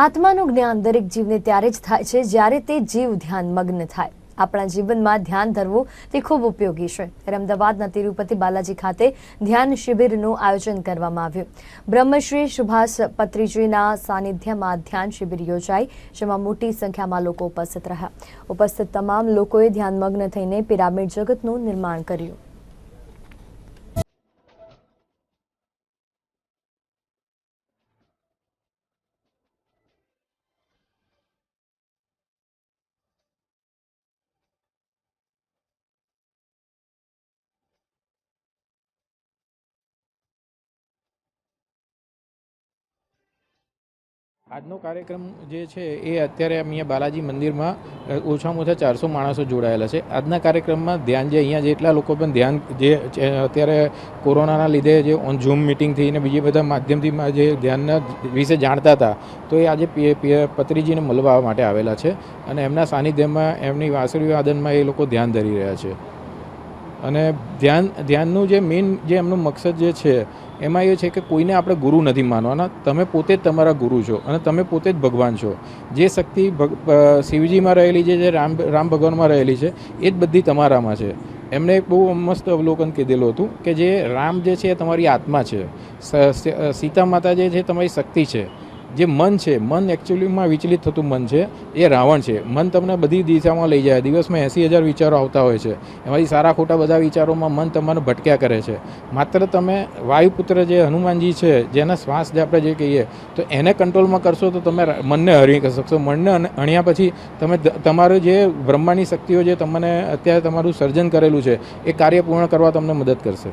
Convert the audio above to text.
આત્માનું જ્ઞાન દરેક જીવને ત્યારે જ થાય છે જ્યારે તે જીવ ધ્યાનમગ્ન થાય. આપણા જીવનમાં ધ્યાન ધરવું તે ખૂબ ઉપયોગી છે. ત્યારે અમદાવાદના તિરુપતિ બાલાજી ખાતે ધ્યાન શિબિરનું આયોજન કરવામાં આવ્યું. બ્રહ્મશ્રી સુભાષ પત્રીજીના સાનિધ્યમાં ધ્યાન શિબિર યોજાઈ, જેમાં મોટી સંખ્યામાં લોકો ઉપસ્થિત રહ્યા. ઉપસ્થિત તમામ લોકોએ ધ્યાનમગ્ન થઈને પિરામિડ જગતનું નિર્માણ કર્યું. આજનો કાર્યક્રમ જે છે એ અત્યારે અહીંયા બાલાજી મંદિરમાં ઓછામાં ઓછા 400 માણસો જોડાયેલા છે. આજના કાર્યક્રમમાં ધ્યાન જે અહીંયા જેટલા લોકો પણ ધ્યાન જે અત્યારે કોરોનાના લીધે જે ઓન ઝૂમ મિટિંગથી ને બીજા બધા માધ્યમથી જે ધ્યાનના વિશે જાણતા હતા, તો એ આજે પત્રીજીને મળવા માટે આવેલા છે અને એમના સાનિધ્યમાં એમની વાંસળી વાદનમાં એ લોકો ધ્યાન ધરી રહ્યા છે. અને ધ્યાનનું જે મેઇન જે એમનો મકસદ જે છે એમાં એ છે કે કોઈને આપણે ગુરુ નથી માનવાના. તમે પોતે જ તમારા ગુરુ છો અને તમે પોતે જ ભગવાન છો. જે શક્તિ શિવજીમાં રહેલી છે, જે રામ ભગવાનમાં રહેલી છે, એ જ બધી તમારામાં છે. એમણે એક બહુ મસ્ત અવલોકન કીધેલું હતું કે જે રામ જે છે એ તમારી આત્મા છે, સીતા માતા જે છે તમારી શક્તિ છે. જે મન છે, મન એકચ્યુઅલીમાં વિચલિત થતું મન છે, એ રાવણ છે. મન તમને બધી દિશામાં લઈ જાય. દિવસમાં 80,000 વિચારો આવતા હોય છે. એમાંથી સારા ખોટા બધા વિચારોમાં મન તમારે ભટક્યા કરે છે. માત્ર તમે વાયુપુત્ર જે હનુમાનજી છે, જેના શ્વાસ જે આપણે જે કહીએ, તો એને કંટ્રોલમાં કરશો તો તમે મનને હરી શકશો. મનને હણ્યા પછી તમે તમારું જે બ્રહ્માંડની શક્તિઓ જે તમને અત્યારે તમારું સર્જન કરેલું છે, એ કાર્ય પૂર્ણ કરવા તમને મદદ કરશે.